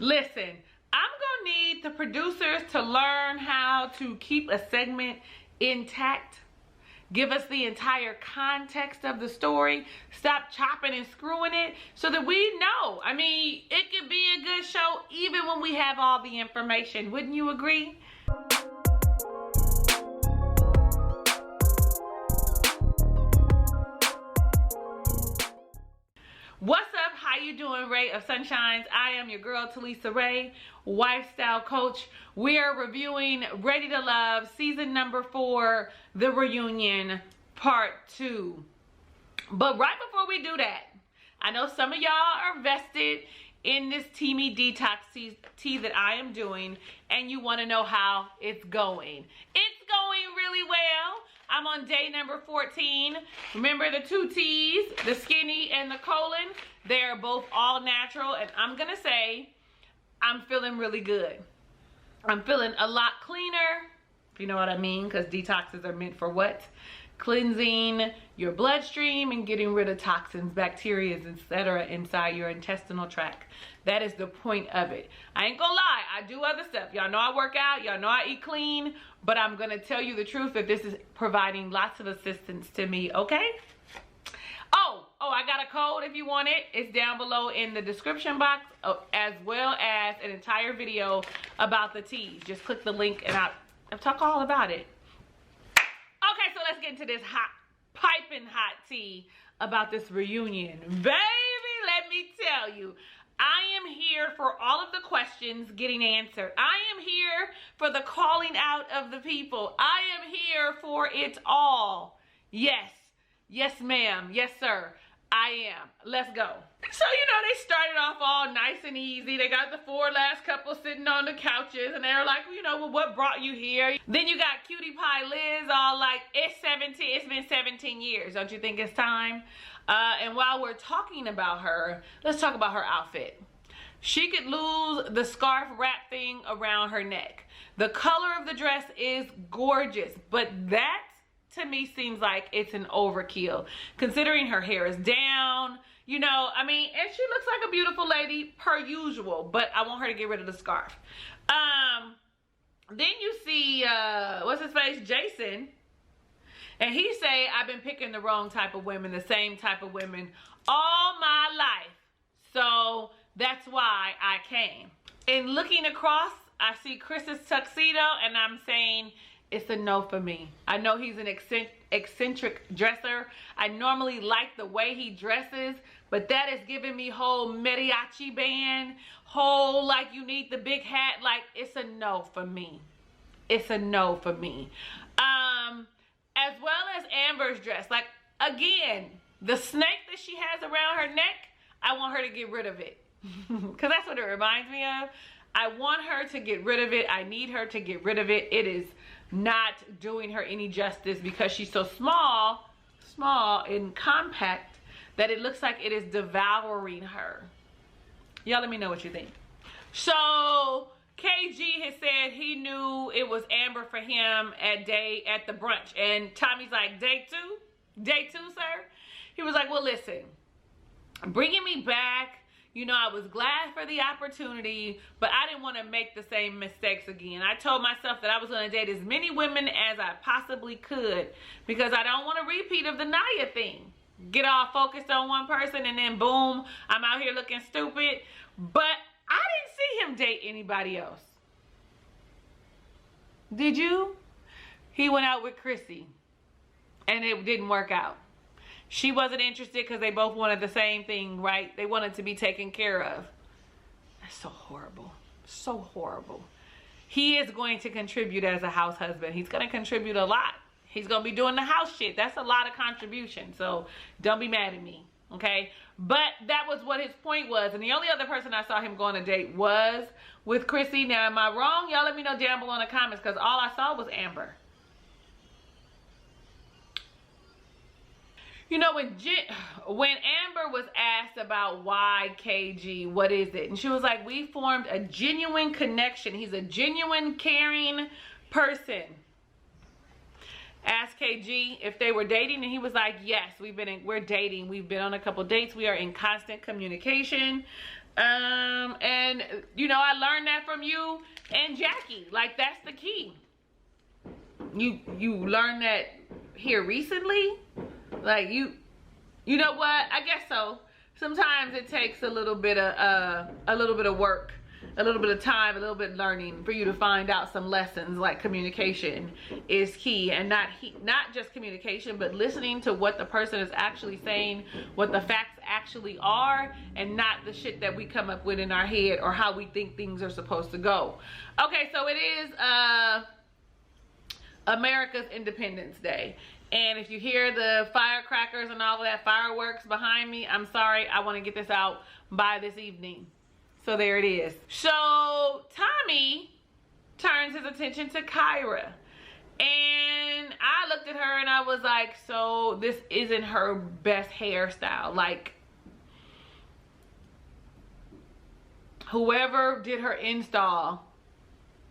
Listen, I'm gonna need the producers to learn how to keep a segment intact. Give us the entire context of the story. Stop chopping and screwing it so that we know. I mean, it could be a good show even when we have all the information. Wouldn't you agree? What's up? How you doing, Ray of Sunshines? I am your girl, Talisa Ray, lifestyle coach. We are reviewing Ready to Love, season number 4, The Reunion, part 2. But right before we do that, I know some of y'all are vested in this Teami Detox Tea that I am doing, and you want to know how it's going. It's going really well. I'm on day number 14. Remember the 2 T's, the skinny and the colon? They're both all natural, and I'm gonna say I'm feeling really good. I'm feeling a lot cleaner, if you know what I mean, because detoxes are meant for what? Cleansing your bloodstream and getting rid of toxins, bacteria, etc. inside your intestinal tract. That is the point of it. I ain't gonna lie, I do other stuff. Y'all know I work out, y'all know I eat clean, but I'm gonna tell you the truth that this is providing lots of assistance to me, okay? Oh, I got a code if you want it. It's down below in the description box, as well as an entire video about the teas. Just click the link and I'll talk all about it. Okay, so let's get into this hot, piping hot tea about this reunion. Baby, let me tell you, I am here for all of the questions getting answered. I am here for the calling out of the people. I am here for it all. Yes, yes ma'am, yes sir, I am. Let's go. So, you know, they started off all nice and easy. They got the 4 last couple sitting on the couches, and they were like, you know, well, what brought you here? Then you got Cutie Pie Liz all like, it's been 17 years. Don't you think it's time? And while we're talking about her, let's talk about her outfit. She could lose the scarf wrap thing around her neck. The color of the dress is gorgeous, but that to me seems like it's an overkill, considering her hair is down, you know, I mean, and she looks like a beautiful lady per usual, but I want her to get rid of the scarf. Then you see, what's his face, Jason, and he say, I've been picking the wrong type of women, the same type of women all my life, so that's why I came. And looking across, I see Chris's tuxedo, and I'm saying, it's a no for me. I know he's an eccentric dresser. I normally like the way he dresses, but that is giving me whole mariachi band, whole like you need the big hat. Like, it's a no for me. It's a no for me. As well as Amber's dress. Like, again, the snake that she has around her neck, I want her to get rid of it. Because that's what it reminds me of. I want her to get rid of it. I need her to get rid of it. It is not doing her any justice because she's so small and compact that it looks like it is devouring her. Y'all let me know what you think. So KG has said he knew it was Amber for him at the brunch, and Tommy's like, day two, sir? He was like, well, listen, bringing me back, you know, I was glad for the opportunity, but I didn't want to make the same mistakes again. I told myself that I was going to date as many women as I possibly could because I don't want a repeat of the Naya thing. Get all focused on one person and then boom, I'm out here looking stupid. But I didn't see him date anybody else. Did you? He went out with Chrissy and it didn't work out. She wasn't interested because they both wanted the same thing, right? They wanted to be taken care of. That's so horrible. So horrible. He is going to contribute as a house husband. He's going to contribute a lot. He's going to be doing the house shit. That's a lot of contribution. So don't be mad at me, okay? But that was what his point was. And the only other person I saw him go on a date was with Chrissy. Now, am I wrong? Y'all let me know down below in the comments because all I saw was Amber. You know, when Amber was asked about why KG, what is it? And she was like, we formed a genuine connection. He's a genuine, caring person. Asked KG if they were dating, and he was like, yes, we're dating. We've been on a couple dates. We are in constant communication. And you know, I learned that from you and Jackie. Like, that's the key. You learned that here recently? Like, you know what? I guess so. Sometimes it takes a little bit of work, a little bit of time, a little bit of learning for you to find out some lessons. Like, communication is key, and not just communication, but listening to what the person is actually saying, what the facts actually are, and not the shit that we come up with in our head or how we think things are supposed to go. Okay, so it is America's Independence Day. And if you hear the firecrackers and all of that fireworks behind me, I'm sorry. I want to get this out by this evening. So there it is. So Teami turns his attention to Kyra. And I looked at her and I was like, so this isn't her best hairstyle. Like, whoever did her install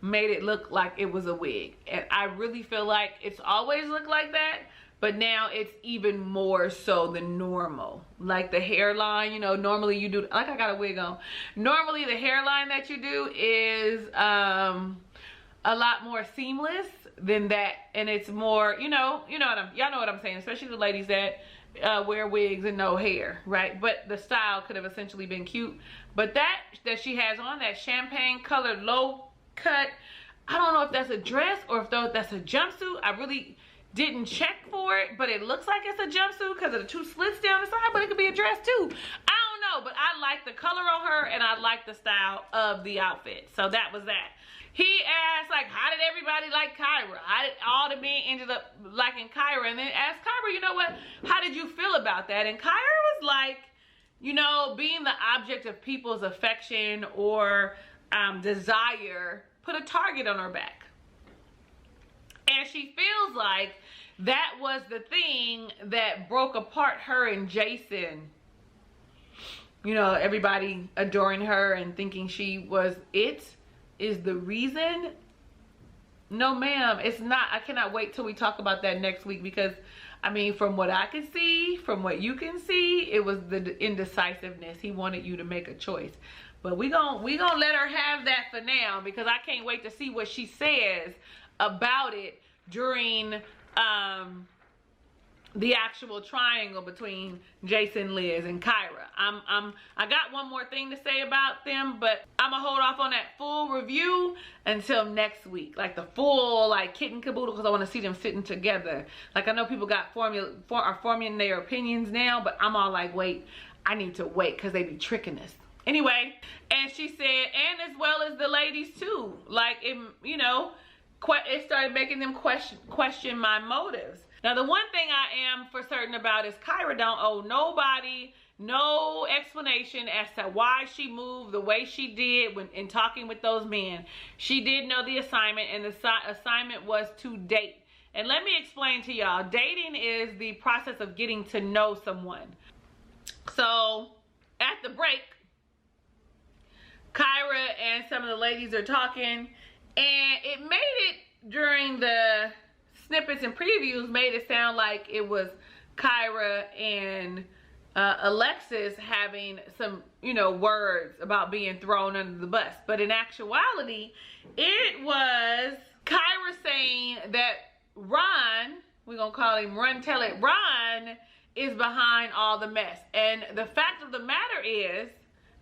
made it look like it was a wig. And I really feel like it's always looked like that, but now it's even more so than normal. Like, the hairline, you know, normally you do, like, I got a wig on. Normally the hairline that you do is a lot more seamless than that, and it's more, y'all know what I'm saying, especially the ladies that wear wigs and no hair, right? But the style could have essentially been cute. But that she has on, that champagne colored low cut, I don't know if that's a dress or if that's a jumpsuit. I really didn't check for it, but it looks like it's a jumpsuit because of the two slits down the side, but it could be a dress too. I don't know, but I like the color on her and I like the style of the outfit. So that was that. He asked, like, how did everybody like Kyra? How did all the men ended up liking Kyra? And then asked Kyra, you know what, how did you feel about that? And Kyra was like, you know, being the object of people's affection or desire put a target on her back. And she feels like that was the thing that broke apart her and Jason. You know, everybody adoring her and thinking she was it is the reason. No, ma'am, it's not. I cannot wait till we talk about that next week, because I mean, from what I can see, from what you can see, it was the indecisiveness. He wanted you to make a choice. But we gonna let her have that for now, because I can't wait to see what she says about it during the actual triangle between Jason, Liz, and Kyra. I got one more thing to say about them, but I'm gonna hold off on that full review until next week, like the full, like, kit and caboodle, because I want to see them sitting together. Like, I know people are forming their opinions now, but I'm all like, wait, I need to wait, because they be tricking us. Anyway, and she said, and as well as the ladies too, like, it, you know, it started making them question my motives. Now, the one thing I am for certain about is Kyra don't owe nobody no explanation as to why she moved the way she did when in talking with those men. She did know the assignment, and the assignment was to date. And let me explain to y'all, dating is the process of getting to know someone. So at the break, Kyra and some of the ladies are talking, and it made it during the snippets and previews, made it sound like it was Kyra and Alexis having some, you know, words about being thrown under the bus. But in actuality, it was Kyra saying that Ron, we're gonna call him Run Tell It Ron, is behind all the mess. And the fact of the matter is,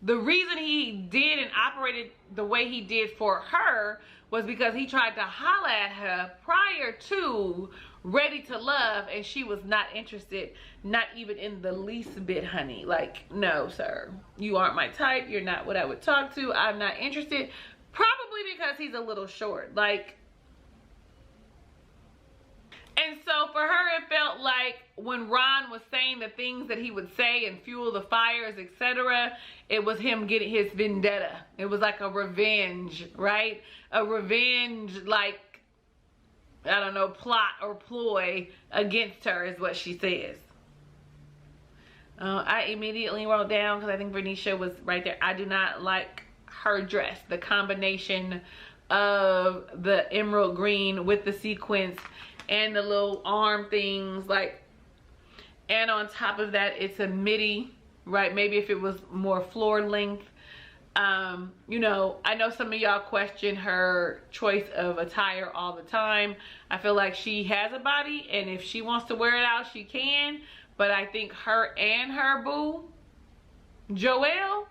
the reason he did and operated the way he did for her was because he tried to holler at her prior to Ready to Love, and she was not interested, not even in the least bit, honey. Like, no, sir. You aren't my type. You're not what I would talk to. I'm not interested. Probably because he's a little short. Like, and so for her, it felt like when Ron was saying the things that he would say and fuel the fires, etc., it was him getting his vendetta. It was like a revenge, right? A revenge, like, I don't know, plot or ploy against her is what she says. I immediately wrote down, because I think Bernicia was right there, I do not like her dress. The combination of the emerald green with the sequins and the little arm things, like, and on top of that, it's a midi, right? Maybe if it was more floor length, You know, I know some of y'all question her choice of attire all the time. I feel like she has a body, and if she wants to wear it out, she can. But I think her and her boo, Joelle,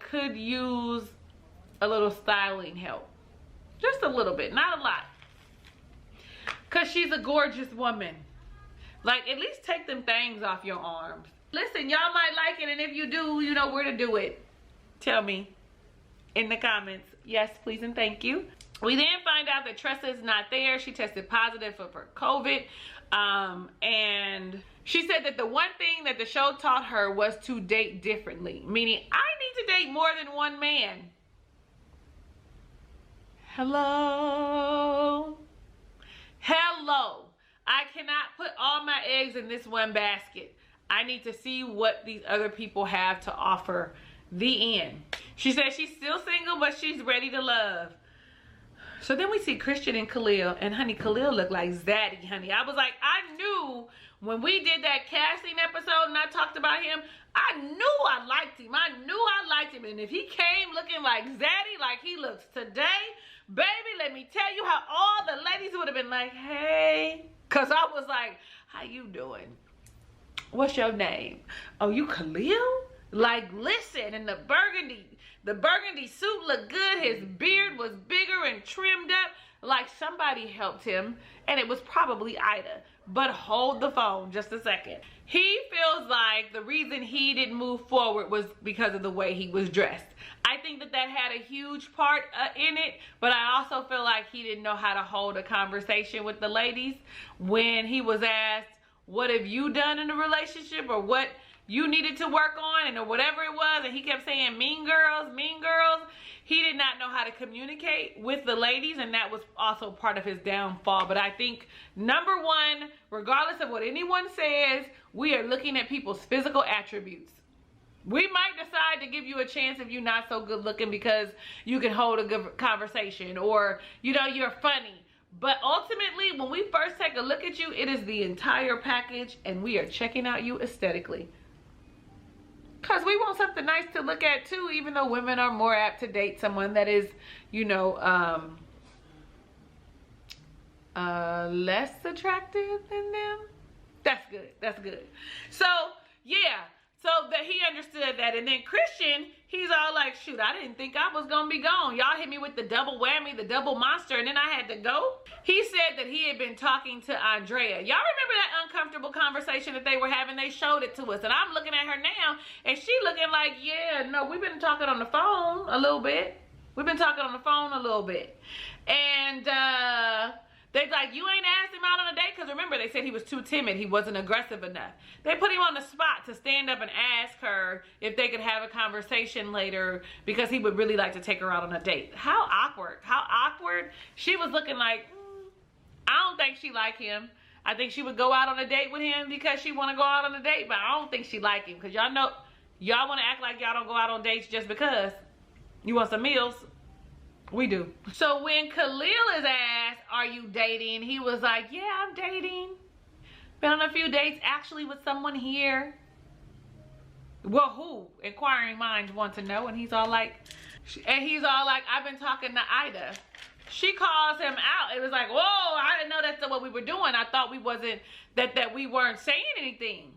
could use a little styling help. Just a little bit, not a lot. Because she's a gorgeous woman. Like, at least take them things off your arms. Listen, y'all might like it, and if you do, you know where to do it. Tell me in the comments. Yes, please, and thank you. We then find out that Tressa is not there. She tested positive for COVID. And she said that the one thing that the show taught her was to date differently. Meaning, I need to date more than one man. Hello? Hello. I cannot put all my eggs in this one basket. I need to see what these other people have to offer. The end. She said she's still single, but she's ready to love. So then we see Christian and Khalil, and honey, Khalil looked like Zaddy, honey. I was like, I knew when we did that casting episode and I talked about him, I knew I liked him. I knew I liked him. And if he came looking like Zaddy, like he looks today, baby, let me tell you how all the ladies would have been like, hey. Because I was like, how you doing? What's your name? Oh, you Khalil? Like, listen, and the burgundy suit looked good. His beard was bigger and trimmed up. Like somebody helped him, and it was probably Ida. But hold the phone just a second. He feels like the reason he didn't move forward was because of the way he was dressed. I think that that had a huge part in it, but I also feel like he didn't know how to hold a conversation with the ladies when he was asked, what have you done in a relationship, or what you needed to work on, and or whatever it was, and he kept saying mean girls, mean girls. He did not know how to communicate with the ladies, and that was also part of his downfall. But I think, number one, regardless of what anyone says, we are looking at people's physical attributes. We might decide to give you a chance if you're not so good looking because you can hold a good conversation, or, you know, you're funny. But ultimately, when we first take a look at you, it is the entire package, and we are checking out you aesthetically. Because we want something nice to look at too, even though women are more apt to date someone that is, you know, less attractive than them. That's good. That's good. So, yeah. So that he understood that. And then Christian, he's all like, shoot, I didn't think I was going to be gone. Y'all hit me with the double whammy, the double monster, and then I had to go. He said that he had been talking to Andrea. Y'all remember that uncomfortable conversation that they were having? They showed it to us. And I'm looking at her now, and she looking like, yeah, no, we've been talking on the phone a little bit. We've been talking on the phone a little bit. And they're like, you ain't asked him out on a date? Because remember, they said he was too timid. He wasn't aggressive enough. They put him on the spot to stand up and ask her if they could have a conversation later because he would really like to take her out on a date. How awkward. How awkward. She was looking like, I don't think she like him. I think she would go out on a date with him because she want to go out on a date, but I don't think she like him because y'all know, y'all want to act like y'all don't go out on dates just because you want some meals. We do. So when Khalil is asked, are you dating? He was like, yeah, I'm dating. Been on a few dates actually with someone here. Well, who? Inquiring minds want to know. And he's all like, I've been talking to Ida. She calls him out. It was like, whoa, I didn't know that's what we were doing. I thought we wasn't, that we weren't saying anything.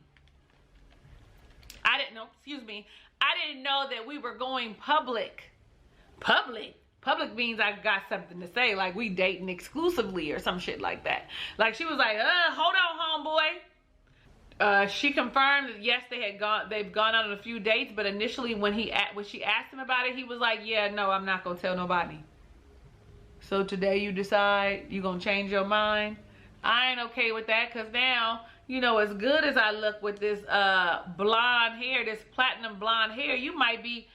I didn't know, excuse me. I didn't know that we were going public. Public? Public means I got something to say, like we dating exclusively or some shit like that. Like she was like, hold on, homeboy. She confirmed that yes, they've gone out on a few dates, but initially when she asked him about it, he was like, yeah, no, I'm not gonna tell nobody. So today you decide you're gonna change your mind. I ain't okay with that, because now, you know, as good as I look with this blonde hair, this platinum blonde hair, you might be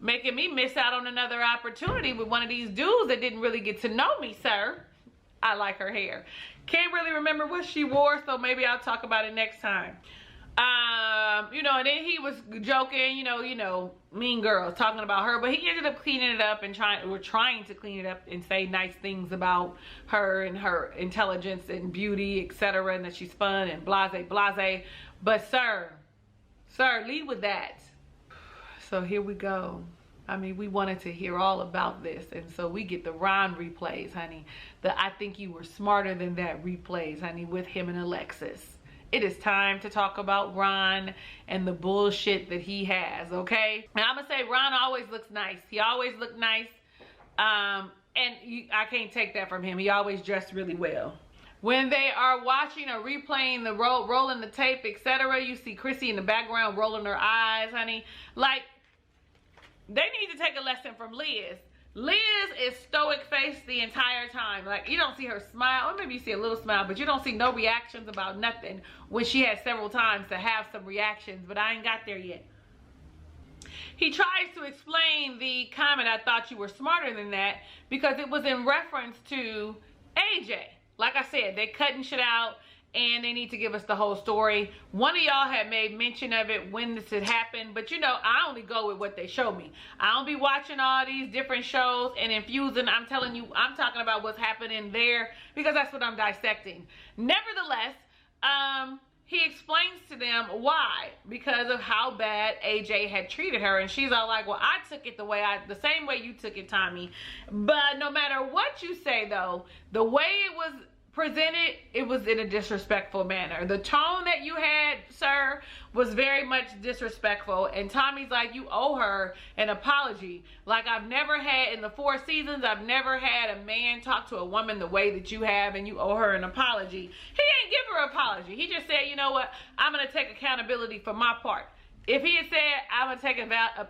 making me miss out on another opportunity with one of these dudes that didn't really get to know me, sir. I like her hair. Can't really remember what she wore, so maybe I'll talk about it next time. You know, and then he was joking, you know, mean girls, talking about her, but he ended up cleaning it up and trying to clean it up and say nice things about her and her intelligence and beauty, etc., and that she's fun and blase, blase. But sir, lead with that. So here we go. I mean, we wanted to hear all about this, and so we get the Ron replays, honey. The I think you were smarter than that replays, honey, with him and Alexis. It is time to talk about Ron and the bullshit that he has, okay? And I'm gonna say Ron always looks nice. He always looked nice. I can't take that from him. He always dressed really well. When they are watching or replaying the rolling the tape, etc., you see Chrissy in the background rolling her eyes, honey. Like, they need to take a lesson from Liz. Liz is stoic faced the entire time. Like, you don't see her smile, or maybe you see a little smile, but you don't see no reactions about nothing, when she had several times to have some reactions, but I ain't got there yet. He tries to explain the comment, I thought you were smarter than that, because it was in reference to AJ. Like I said, they cutting shit out and they need to give us the whole story. One of y'all had made mention of it when this had happened, but you know, I only go with what they show me. I don't be watching all these different shows and infusing. I'm telling you, I'm talking about what's happening there because that's what I'm dissecting. Nevertheless, he explains to them why, because of how bad AJ had treated her, and she's all like, well, I took it the same way you took it, Tommy. But no matter what you say, though, the way it was presented, it was in a disrespectful manner. The tone that you had, sir, was very much disrespectful, and Tommy's like, you owe her an apology. Like, I've never had, in the 4 seasons, I've never had a man talk to a woman the way that you have, and you owe her an apology. He didn't give her an apology. He just said, you know what, I'm gonna take accountability for my part. If he had said, I'm gonna take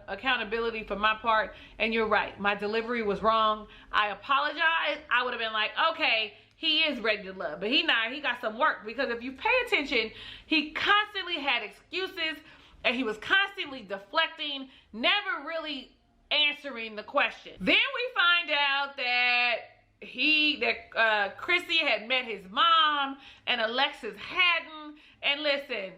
accountability for my part, and you're right, my delivery was wrong, I apologize, I would have been like, okay, he is ready to love, but he not. He got some work, because if you pay attention, he constantly had excuses and he was constantly deflecting, never really answering the question. Then we find out that Chrissy had met his mom and Alexis hadn't. And listen,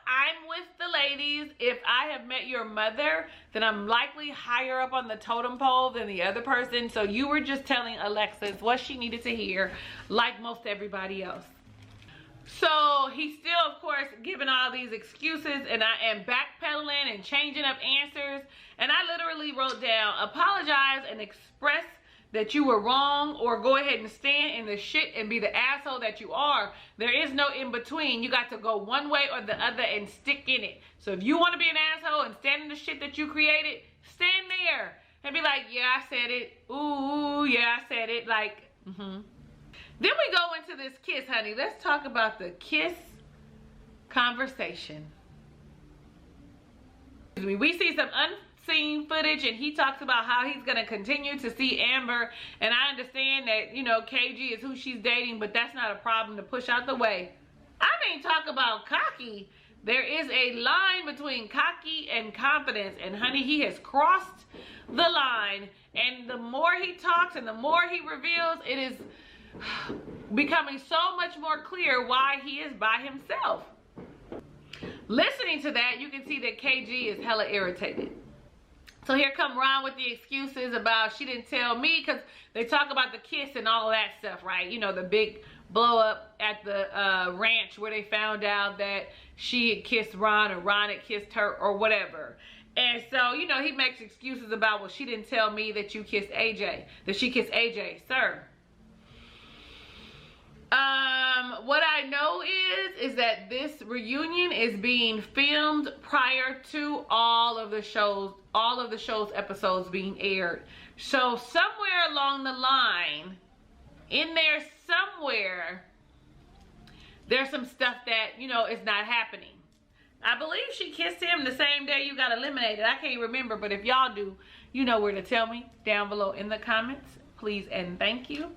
I'm with the ladies. If I have met your mother, then I'm likely higher up on the totem pole than the other person. So you were just telling Alexis what she needed to hear, like most everybody else. So he's still, of course, giving all these excuses and backpedaling and changing up answers. And I literally wrote down, apologize and express that you were wrong, or go ahead and stand in the shit and be the asshole that you are. There is no in between. You got to go one way or the other and stick in it. So if you want to be an asshole and stand in the shit that you created, stand there and be like, yeah, I said it. Ooh, yeah, I said it. Like, Then we go into this kiss, honey. Let's talk about the kiss conversation. We see some unseen footage, and he talks about how he's going to continue to see Amber, and I understand that, you know, KG is who she's dating, but that's not a problem to push out the way. I mean, talk about cocky. There is a line between cocky and confidence, and honey, he has crossed the line, and the more he talks and the more he reveals, it is becoming so much more clear why he is by himself. Listening to that, you can see that KG is hella irritated. So here come Ron with the excuses about she didn't tell me, because they talk about the kiss and all that stuff, right? You know, the big blow up at the ranch where they found out that she had kissed Ron, or Ron had kissed her, or whatever. And so, you know, he makes excuses about, well, she didn't tell me that you kissed AJ, that she kissed AJ. Sir, what I know is that this reunion is being filmed prior to all of the show's episodes being aired. So somewhere along the line, in there somewhere, there's some stuff that, you know, is not happening. I believe she kissed him the same day you got eliminated. I can't remember, but if y'all do, you know where to tell me down below in the comments. Please and thank you.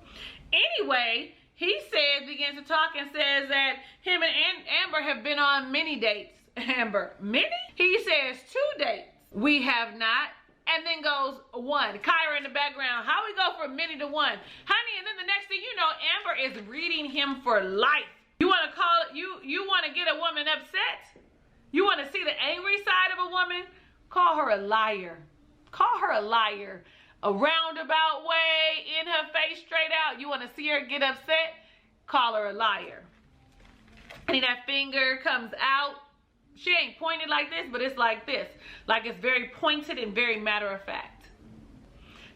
Anyway, he begins to talk and says that him and Amber have been on many dates. Amber, many? He says 2 dates. We have not. And then goes 1. Kyra in the background. How we go from many to 1? Honey, and then the next thing you know, Amber is reading him for life. You want to call it, you want to get a woman upset? You want to see the angry side of a woman? Call her a liar. Call her a liar. A roundabout way, in her face, straight out. You want to see her get upset? Call her a liar. And that finger comes out. She ain't pointed like this, but it's like this. Like it's very pointed and very matter of fact.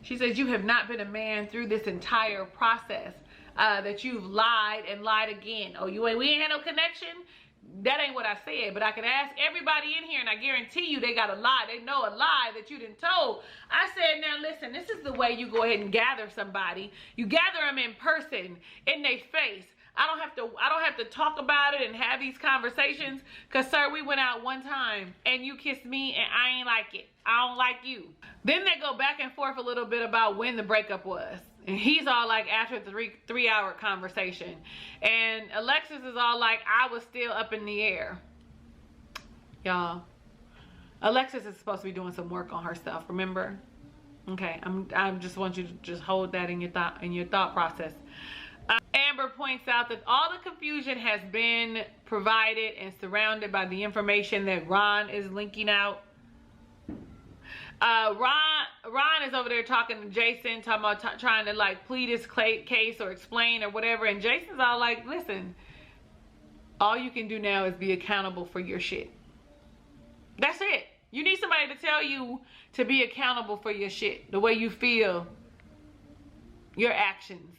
She says, you have not been a man through this entire process. That you've lied and lied again. Oh, we ain't had no connection? That ain't what I said, but I can ask everybody in here, and I guarantee you they got a lie. They know a lie that you done told. I said, now listen, this is the way you go ahead and gather somebody. You gather them in person, in their face. I don't have to talk about it and have these conversations, because sir, we went out one time and you kissed me and I ain't like it. I don't like you. Then they go back and forth a little bit about when the breakup was. And he's all like, after the three-hour conversation. And Alexis is all like, I was still up in the air. Y'all, Alexis is supposed to be doing some work on herself, remember? Okay, I just want you to just hold that in your thought process. Amber points out that all the confusion has been provided and surrounded by the information that Ron is linking out. Ron is over there talking to Jason, talking about trying to like plead his case or explain or whatever, and Jason's all like, listen, all you can do now is be accountable for your shit. That's it. You need somebody to tell you to be accountable for your shit, the way you feel, your actions,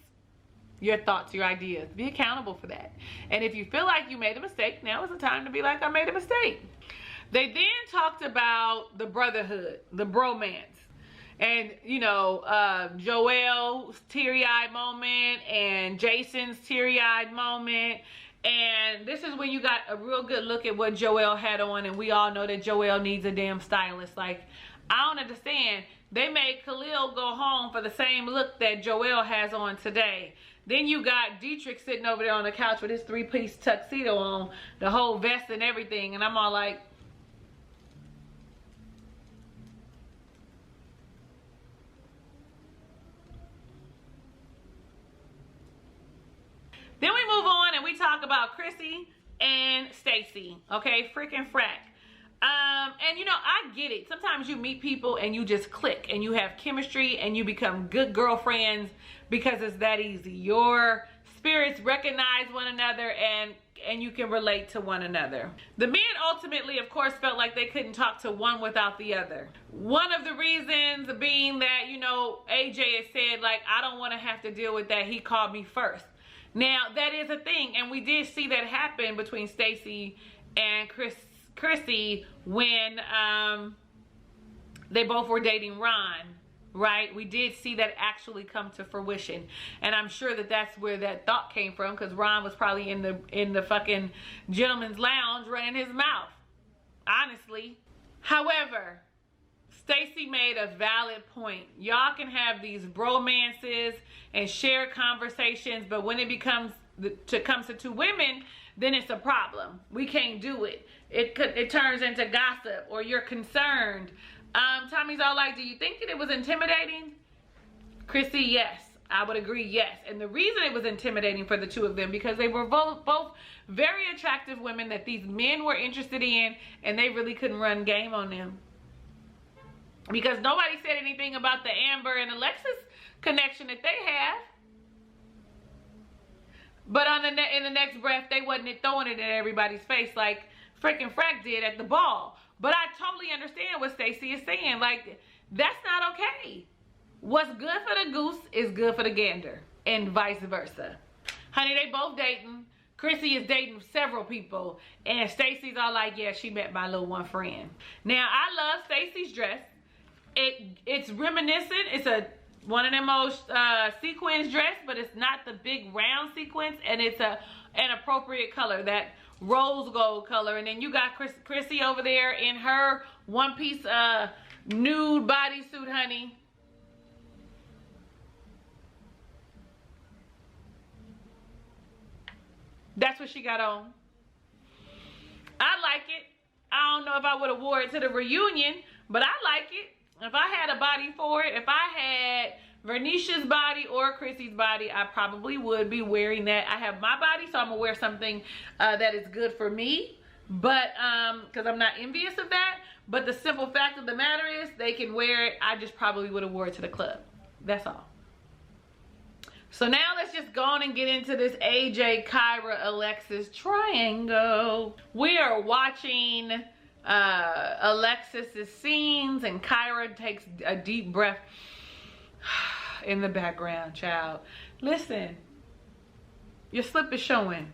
your thoughts, your ideas. Be accountable for that. And if you feel like you made a mistake, now is the time to be like, I made a mistake. They then talked about the brotherhood, the bromance. And, you know, Joel's teary-eyed moment and Jason's teary-eyed moment. And this is when you got a real good look at what Joel had on. And we all know that Joel needs a damn stylist. Like, I don't understand. They made Khalil go home for the same look that Joel has on today. Then you got Dietrich sitting over there on the couch with his three-piece tuxedo on, the whole vest and everything. And I'm all like, then we move on and we talk about Chrissy and Stacy. Okay, freaking frack. And you know, I get it. Sometimes you meet people and you just click and you have chemistry and you become good girlfriends because it's that easy. Your spirits recognize one another and you can relate to one another. The men ultimately, of course, felt like they couldn't talk to one without the other. One of the reasons being that, you know, AJ had said, like, I don't want to have to deal with that. He called me first. Now, that is a thing, and we did see that happen between Stacy and Chrissy when they both were dating Ron, right? We did see that actually come to fruition, and I'm sure that that's where that thought came from, because Ron was probably in the fucking gentleman's lounge running his mouth, honestly. However, Stacy made a valid point. Y'all can have these bromances and share conversations, but when it comes to two women, then it's a problem. We can't do it. It turns into gossip, or you're concerned. Tommy's all like, do you think that it was intimidating? Chrissy, yes. I would agree, yes. And the reason it was intimidating for the two of them, because they were both very attractive women that these men were interested in, and they really couldn't run game on them. Because nobody said anything about the Amber and Alexis connection that they have. But in the next breath, they wasn't throwing it in everybody's face like freaking Frack did at the ball. But I totally understand what Stacy is saying. Like, that's not okay. What's good for the goose is good for the gander, and vice versa. Honey, they both dating. Chrissy is dating several people, and Stacy's all like, yeah, she met my little one friend. Now, I love Stacy's dress. It's reminiscent. It's one of them most sequins dress, but it's not the big round sequins, and it's an appropriate color, that rose gold color. And then you got Chrissy over there in her one-piece nude bodysuit, honey. That's what she got on. I like it. I don't know if I would have wore it to the reunion, but I like it. If I had a body for it, if I had Vernisha's body or Chrissy's body, I probably would be wearing that. I have my body, so I'm gonna wear something that is good for me, but because I'm not envious of that. But the simple fact of the matter is, they can wear it. I just probably would have wore it to the club. That's all. So now let's just go on and get into this AJ, Kyra, Alexis triangle. We are watching Alexis's scenes, and Kyra takes a deep breath in the background, child. Listen, your slip is showing.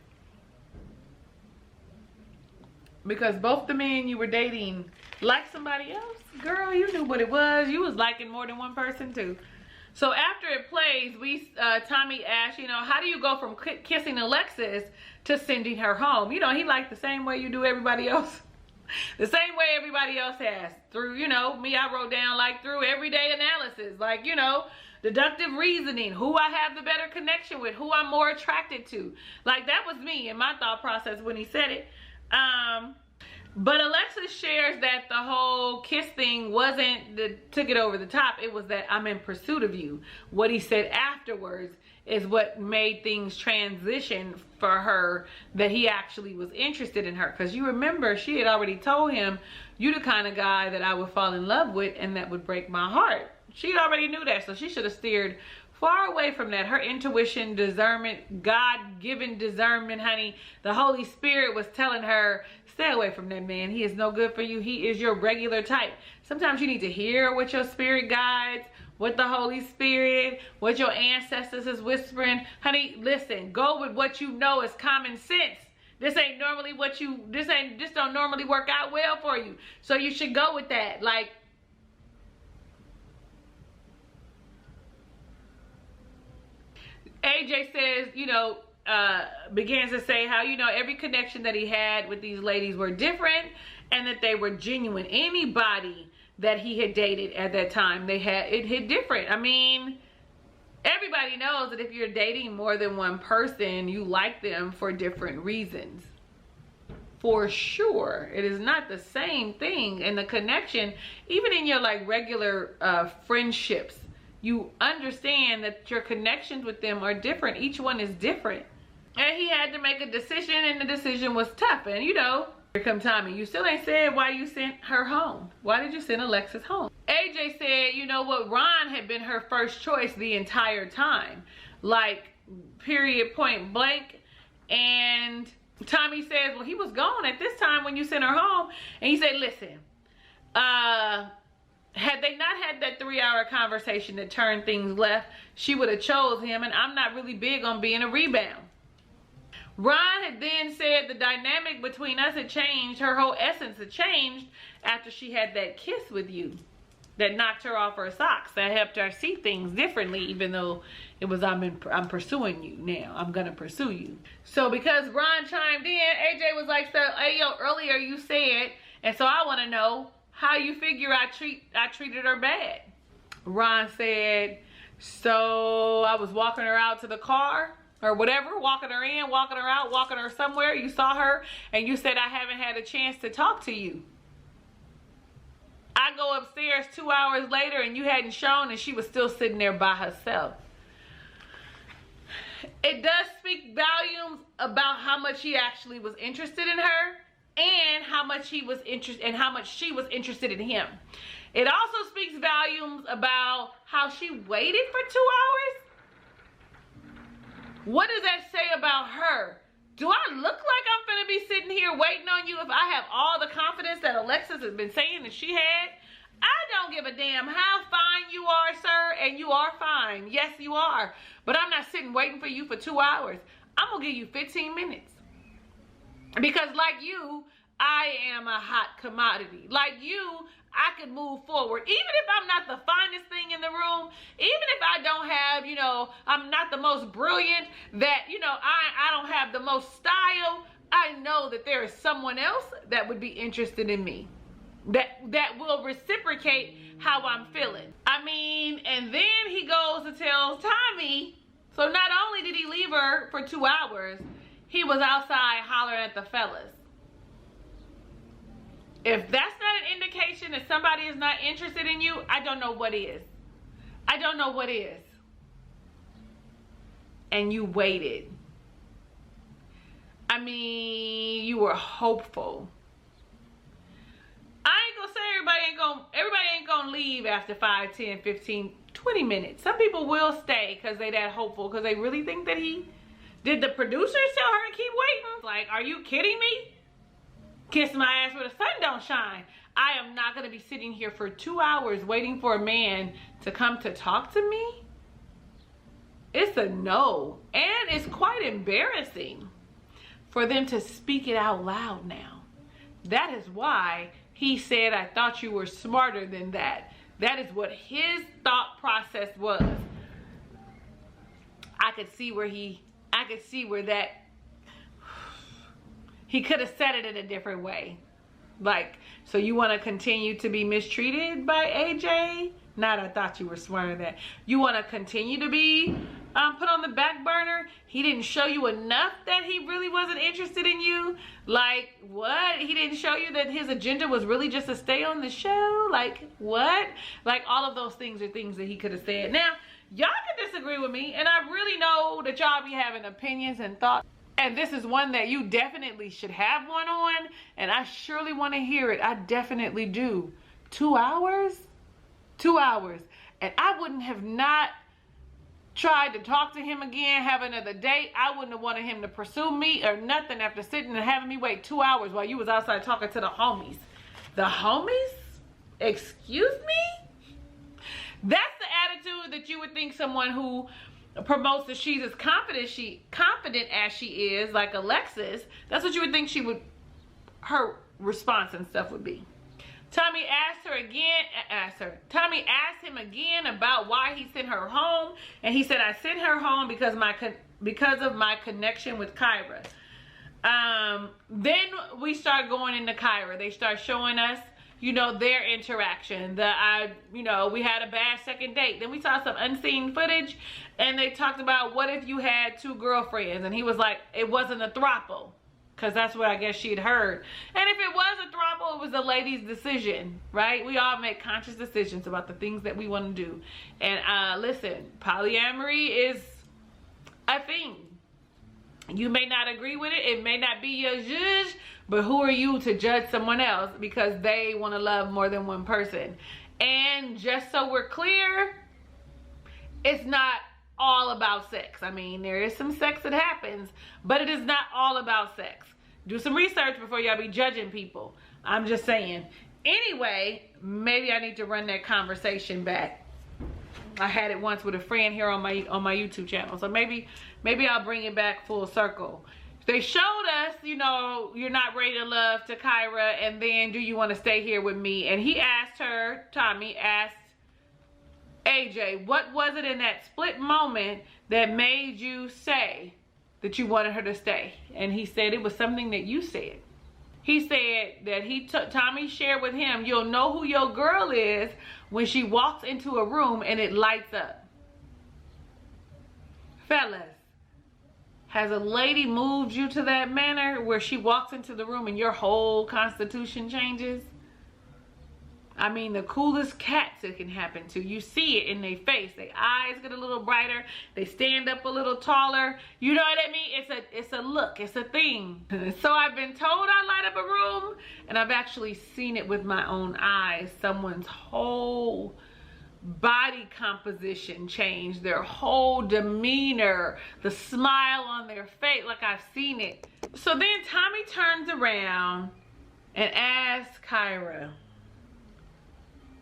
Because both the men you were dating liked somebody else. Girl, you knew what it was. You was liking more than one person too. So after it plays, Teami asked, you know, how do you go from kissing Alexis to sending her home? You know, he liked the same way you do everybody else. The same way everybody else has. Through, you know, me, I wrote down like through everyday analysis. Like, you know, deductive reasoning. Who I have the better connection with. Who I'm more attracted to. Like, that was me in my thought process when he said it. But Alexis shares that the whole kiss thing wasn't that took it over the top. It was that I'm in pursuit of you. What he said afterwards is what made things transition for her, that he actually was interested in her. Because you remember, she had already told him, you the kind of guy that I would fall in love with and that would break my heart. She already knew that, so she should have steered far away from that. Her intuition, discernment, God-given discernment, honey. The Holy Spirit was telling her, stay away from that man. He is no good for you. He is your regular type. Sometimes you need to hear what your spirit guides, what the Holy Spirit, what your ancestors is whispering. Honey, listen, go with what you know is common sense. This ain't normally what you, this don't normally work out well for you. So you should go with that. Like, AJ says, you know, begins to say how, you know, every connection that he had with these ladies were different and that they were genuine. Anybody that he had dated at that time, it hit different. I mean, everybody knows that if you're dating more than one person, you like them for different reasons. For sure. It is not the same thing. And the connection, even in your like regular friendships, you understand that your connections with them are different. Each one is different. And he had to make a decision, and the decision was tough. And you know, here come Teami. You still ain't said why you sent her home. Why did you send Alexis home? AJ said, you know what, Ron had been her first choice the entire time. Like, period, point blank. And Teami says, well, he was gone at this time when you sent her home. And he said, listen, had they not had that 3-hour conversation that turned things left, she would have chose him, and I'm not really big on being a rebound. Ron had then said the dynamic between us had changed, her whole essence had changed after she had that kiss with you that knocked her off her socks. That helped her see things differently, even though it was, I'm pursuing you now. I'm gonna pursue you. So because Ron chimed in, AJ was like, so, hey, yo, earlier you said, and so I want to know how you figure I treated her bad. Ron said, so I was walking her out to the car or whatever, walking her in, walking her out, walking her somewhere. You saw her and you said, I haven't had a chance to talk to you. I go upstairs 2 hours later and you hadn't shown, and she was still sitting there by herself. It does speak volumes about how much he actually was interested in her, and how much he was interested, and how much she was interested in him. It also speaks volumes about how she waited for 2 hours. What does that say about her? Do I look like I'm gonna be sitting here waiting on you if I have all the confidence that Alexis has been saying that she had? I don't give a damn how fine you are, sir, and you are fine. Yes, you are. But I'm not sitting waiting for you for 2 hours. I'm gonna give you 15 minutes. Because like you, I am a hot commodity. Like you, I could move forward. Even if I'm not the finest thing in the room, even if I don't have, you know, I'm not the most brilliant, that, you know, I don't have the most style, I know that there is someone else that would be interested in me. That will reciprocate how I'm feeling. I mean, and then he goes and tells Teami, so not only did he leave her for 2 hours, he was outside hollering at the fellas. If that's not an indication that somebody is not interested in you, I don't know what is. I don't know what is. And you waited. I mean, you were hopeful. I ain't gonna say everybody ain't gonna leave after 5, 10, 15, 20 minutes. Some people will stay because they that hopeful, because they really think that he... Did the producers tell her to keep waiting? Like, are you kidding me? Kiss my ass where the sun don't shine. I am not going to be sitting here for 2 hours waiting for a man to come to talk to me. It's a no. And it's quite embarrassing for them to speak it out loud now. That is why he said, I thought you were smarter than that. That is what his thought process was. I could see where that he could have said it in a different way. Like, so you want to continue to be mistreated by AJ? Not, I thought you were smarter than that. You want to continue to be put on the back burner? He didn't show you enough that he really wasn't interested in you? Like, what? He didn't show you that his agenda was really just to stay on the show? Like, what? Like, all of those things are things that he could have said. Now, y'all can disagree with me, and I really know that y'all be having opinions and thoughts. And this is one that you definitely should have one on, and I surely want to hear it. I definitely do. 2 hours? 2 hours. And I wouldn't have not tried to talk to him again, have another date. I wouldn't have wanted him to pursue me or nothing after sitting and having me wait 2 hours while you was outside talking to the homies. The homies? Excuse me? That's the attitude that you would think someone who promotes that she's as confident as she is, like Alexis, that's what you would think her response and stuff would be. Tommy asked him again about why he sent her home, and he said, I sent her home because of my connection with Kyra. Then we start going into Kyra. They start showing us, you know, their interaction. We had a bad second date. Then we saw some unseen footage, and they talked about what if you had 2 girlfriends, and he was like, it wasn't a throuple. Because that's what I guess she had heard. And if it was a throuple, it was the lady's decision, right? We all make conscious decisions about the things that we want to do. And listen, polyamory is a thing. You may not agree with it. It may not be your judge, but who are you to judge someone else because they want to love more than one person? And just so we're clear, it's not all about sex. I mean, there is some sex that happens, but it is not all about sex. Do some research before y'all be judging people. I'm just saying. Anyway, maybe I need to run that conversation back. I had it once with a friend here on my YouTube channel, so maybe I'll bring it back full circle. They showed us, you know, you're not ready to love to Kyra, and then do you want to stay here with me? And he asked her, Tommy asked AJ, what was it in that split moment that made you say that you wanted her to stay? And he said it was something that you said. He said that Tommy shared with him, you'll know who your girl is when she walks into a room and it lights up. Fellas, has a lady moved you to that manner where she walks into the room and your whole constitution changes? I mean, the coolest cats it can happen to. You see it in their face. Their eyes get a little brighter. They stand up a little taller. You know what I mean? It's a look. It's a thing. So I've been told I light up a room, and I've actually seen it with my own eyes. Someone's whole body composition change, their whole demeanor, the smile on their face, like I've seen it. So then Tommy turns around and asks Kyra,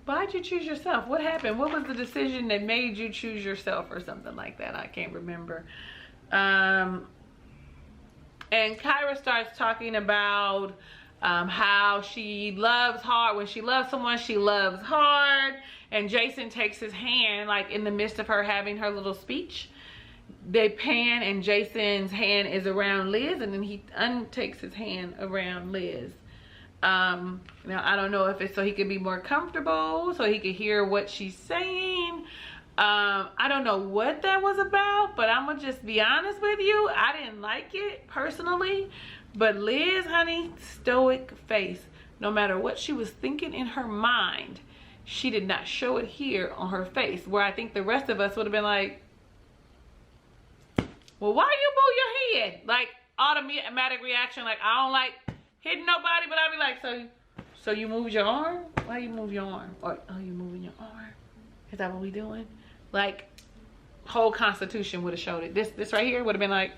why'd you choose yourself? What happened? What was the decision that made you choose yourself, or something like that? I can't remember. And Kyra starts talking about how she loves hard. When she loves someone, she loves hard. And Jason takes his hand, like in the midst of her having her little speech. They pan and Jason's hand is around Liz, and then he untakes his hand around Liz. Now I don't know if it's so he could be more comfortable, so he could hear what she's saying. I don't know what that was about, but I'm gonna just be honest with you. I didn't like it personally, but Liz, honey, stoic face. No matter what she was thinking in her mind, she did not show it here on her face, where I think the rest of us would have been like, well, why you move your head? Like automatic reaction, like I don't like hitting nobody, but I'd be like, so you move your arm? Why you move your arm? Or, oh, you moving your arm? Is that what we doing? Like, whole Constitution would have showed it. This right here would have been like,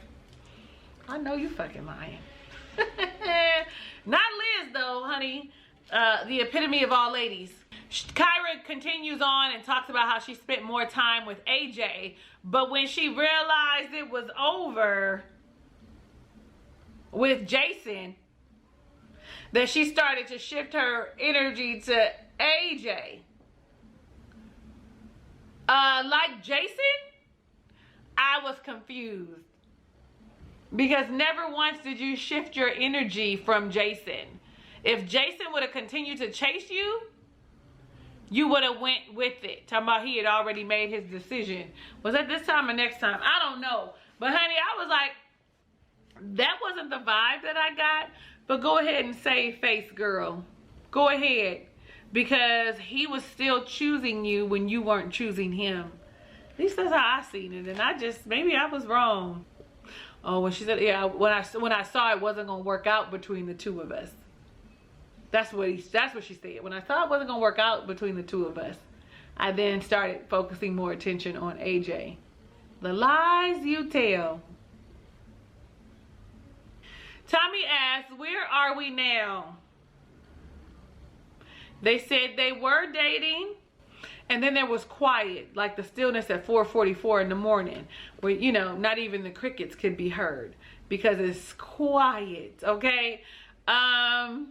I know you fucking lying. Not Liz though, honey. The epitome of all ladies. Kyra continues on and talks about how she spent more time with AJ, but when she realized it was over with Jason, that she started to shift her energy to AJ. Like Jason, I was confused. Because never once did you shift your energy from Jason. If Jason would have continued to chase you, you would have went with it. Talking about he had already made his decision. Was that this time or next time? I don't know. But honey, I was like, that wasn't the vibe that I got. But go ahead and save face, girl. Go ahead. Because he was still choosing you when you weren't choosing him. At least that's how I seen it. And I just, maybe I was wrong. Oh, when she said, yeah, when I saw it wasn't gonna work out between the two of us. That's what she said. When I saw it wasn't gonna work out between the two of us, I then started focusing more attention on AJ. The lies you tell. Tommy asked, where are we now? They said they were dating. And then there was quiet, like the stillness at 4:44 in the morning, where, you know, not even the crickets could be heard because it's quiet, okay? And,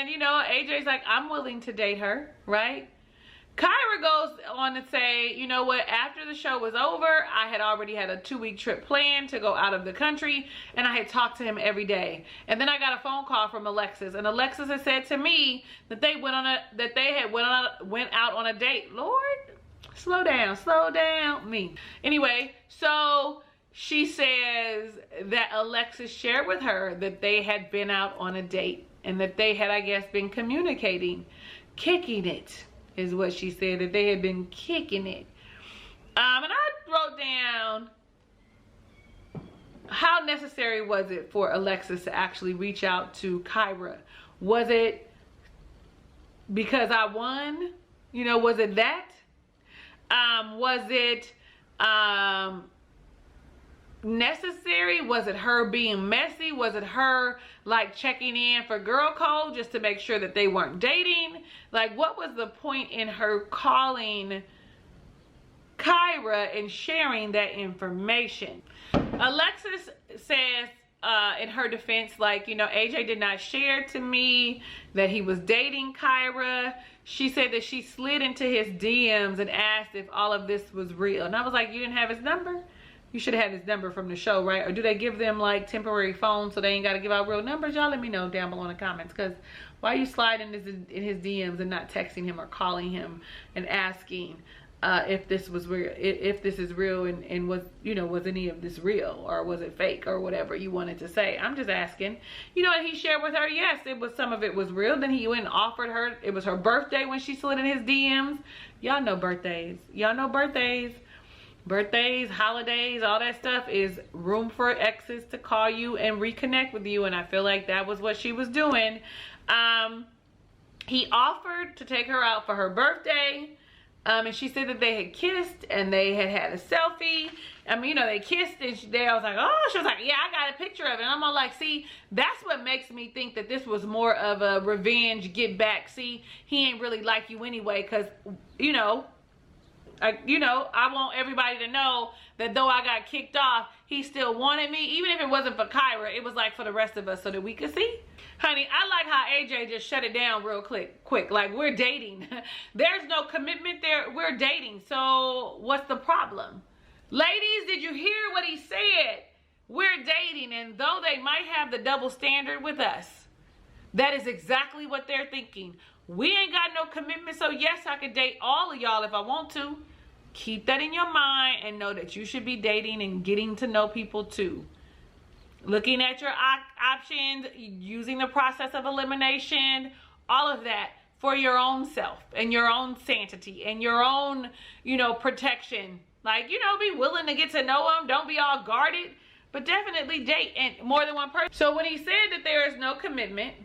you know, AJ's like, I'm willing to date her, right? Kyra goes on to say, you know what, after the show was over, I had already had a 2-week trip planned to go out of the country, and I had talked to him every day. And then I got a phone call from Alexis, and Alexis had said to me that they went out on a date. Lord, slow down, me. Anyway, so she says that Alexis shared with her that they had been out on a date, and that they had, I guess, been communicating, kicking it. Is what she said, that they had been kicking it. And I wrote down, how necessary was it for Alexis to actually reach out to Kyra? Was it because I won? You know, was it that? Was it necessary? Was it her being messy? Was it her like checking in for girl code just to make sure that they weren't dating? Like, what was the point in her calling Kyra and sharing that information? Alexis says in her defense, like, you know, AJ did not share to me that he was dating Kyra. She said that she slid into his DMs and asked if all of this was real. And I was like, you didn't have his number? You should have had his number from the show, right? Or do they give them like temporary phones so they ain't got to give out real numbers? Y'all let me know down below in the comments. Because why are you sliding in his DMs and not texting him or calling him and asking if this was real, if this is real, and was, you know, was any of this real, or was it fake, or whatever you wanted to say? I'm just asking. You know, and he shared with her, yes, it was, some of it was real. Then he went and offered her, it was her birthday when she slid in his DMs. Y'all know birthdays. Y'all know birthdays. Birthdays, holidays, all that stuff is room for exes to call you and reconnect with you, and I feel like that was what she was doing. He offered to take her out for her birthday, and she said that they had kissed and they had had a selfie. I mean, you know, they kissed, and I was like, oh, she was like, yeah, I got a picture of it. And I'm all like, see, that's what makes me think that this was more of a revenge, get back. See, he ain't really like you anyway, because, you know, I want everybody to know that though I got kicked off, he still wanted me. Even if it wasn't for Kyra, it was like for the rest of us so that we could see. Honey, I like how AJ just shut it down real quick. Like, we're dating. There's no commitment there. We're dating. So what's the problem? Ladies, did you hear what he said? We're dating, and though they might have the double standard with us, that is exactly what they're thinking. We ain't got no commitment, so yes, I could date all of y'all if I want to. Keep that in your mind and know that you should be dating and getting to know people too. Looking at your options, using the process of elimination, all of that for your own self and your own sanity and your own, you know, protection. Like, you know, be willing to get to know them. Don't be all guarded, but definitely date and more than one person. So when he said that there is no commitment,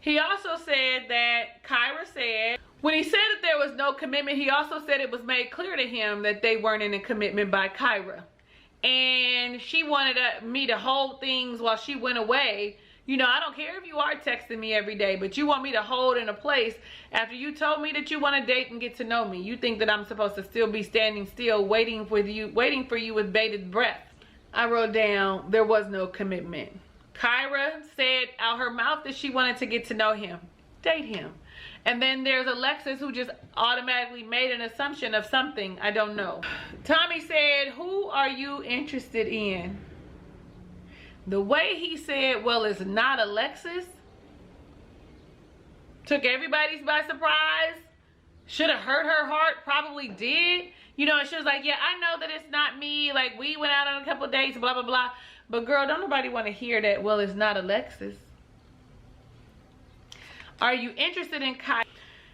He also said that Kyra said, when he said that there was no commitment, he also said it was made clear to him that they weren't in a commitment by Kyra. And she wanted me to hold things while she went away. You know, I don't care if you are texting me every day, but you want me to hold in a place after you told me that you want to date and get to know me. You think that I'm supposed to still be standing still waiting for you with bated breath. I wrote down, there was no commitment. Kyra said out her mouth that she wanted to get to know him, date him. And then there's Alexis, who just automatically made an assumption of something. I don't know. Tommy said, who are you interested in? The way he said, well, it's not Alexis, took everybody's by surprise. Should have hurt her heart, probably did. You know, and she was like, yeah, I know that it's not me. Like, we went out on a couple of dates, blah, blah, blah. But girl, don't nobody want to hear that, well, it's not Alexis. Are you interested in Kyra?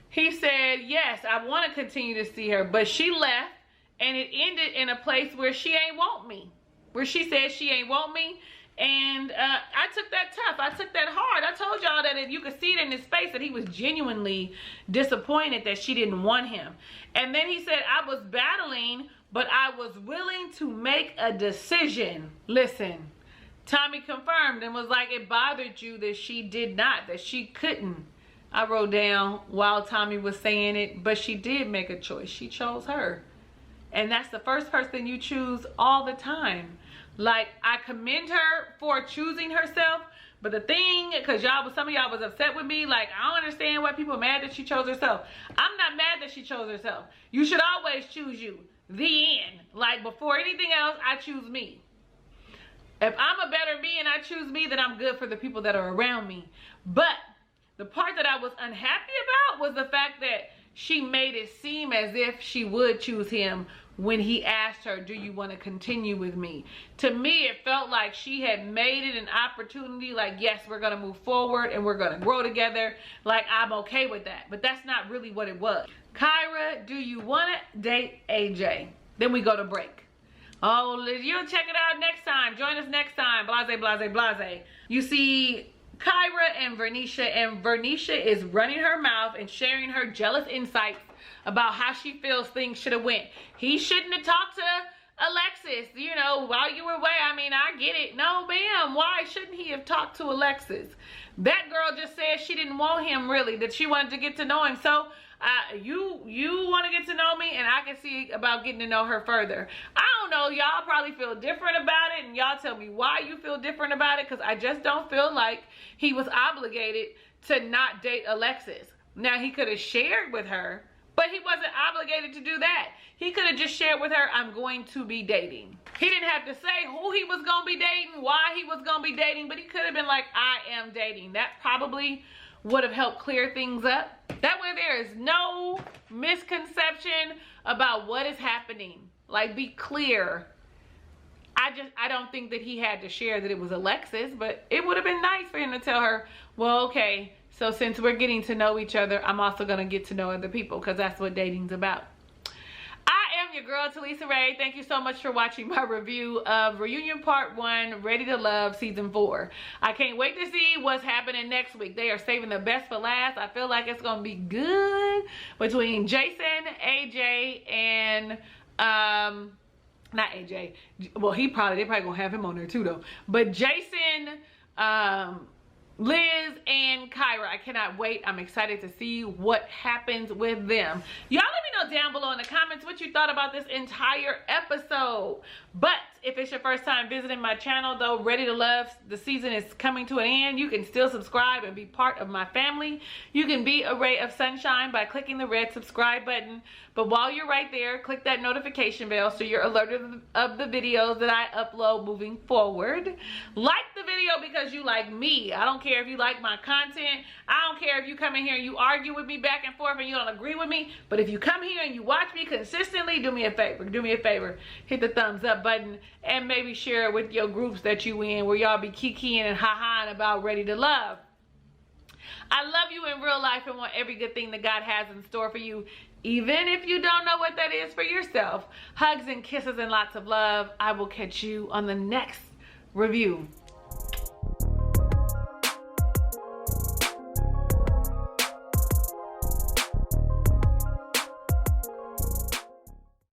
He said, yes, I want to continue to see her, but she left and it ended in a place where she ain't want me. Where she said she ain't want me. And I took that tough. I took that hard. I told y'all that you could see it in his face that he was genuinely disappointed that she didn't want him. And then he said, I was battling, but I was willing to make a decision. Listen, Tommy confirmed and was like, it bothered you that she did not, that she couldn't. I wrote down while Tommy was saying it, but she did make a choice. She chose her. And that's the first person you choose all the time. Like, I commend her for choosing herself, but the thing, because some of y'all was upset with me, like, I don't understand why people are mad that she chose herself. I'm not mad that she chose herself. You should always choose you. The end. Like, before anything else, I choose me. If I'm a better me and I choose me, then I'm good for the people that are around me. But the part that I was unhappy about was the fact that she made it seem as if she would choose him when he asked her, do you want to continue with me? To me, it felt like she had made it an opportunity, like, yes, we're going to move forward and we're going to grow together. Like, I'm okay with that. But that's not really what it was. Kyra, do you want to date AJ? Then we go to break. Oh, you'll check it out next time. Join us next time. Blase, blase, blase. You see Kyra and Vernisha is running her mouth and sharing her jealous insights about how she feels things should have went. He shouldn't have talked to Alexis, you know, while you were away. I mean, I get it. No, ma'am. Why shouldn't he have talked to Alexis? That girl just said she didn't want him, really, that she wanted to get to know him. So you want to get to know me, and I can see about getting to know her further. I don't know. Y'all probably feel different about it, and y'all tell me why you feel different about it, because I just don't feel like he was obligated to not date Alexis. Now, he could have shared with her, but he wasn't obligated to do that. He could have just shared with her, I'm going to be dating. He didn't have to say who he was going to be dating, why he was going to be dating, but he could have been like, I am dating. That probably would have helped clear things up. That way there is no misconception about what is happening. Like, be clear. I don't think that he had to share that it was Alexis, but it would have been nice for him to tell her, well, okay, so since we're getting to know each other, I'm also going to get to know other people, because that's what dating's about. I am your girl, Talisa Ray. Thank you so much for watching my review of Reunion Part 1, Ready to Love Season 4. I can't wait to see what's happening next week. They are saving the best for last. I feel like it's going to be good between Jason, AJ, and not AJ. Well, they probably gonna have him on there too, though. But Jason, Liz, and Kyra. I cannot wait. I'm excited to see what happens with them. Y'all let me know down below in the comments what you thought about this entire episode. But if it's your first time visiting my channel, though, Ready to Love, the season is coming to an end. You can still subscribe and be part of my family. You can be a ray of sunshine by clicking the red subscribe button. But while you're right there, click that notification bell so you're alerted of the videos that I upload moving forward. Like the video because you like me. I don't care if you like my content. I don't care if you come in here and you argue with me back and forth and you don't agree with me. But if you come here and you watch me consistently, do me a favor. Do me a favor. Hit the thumbs up button and maybe share it with your groups that you in where y'all be kikiing and ha-haing about Ready to Love. I love you in real life and want every good thing that God has in store for you, even if you don't know what that is for yourself. Hugs and kisses and lots of love. I will catch you on the next review.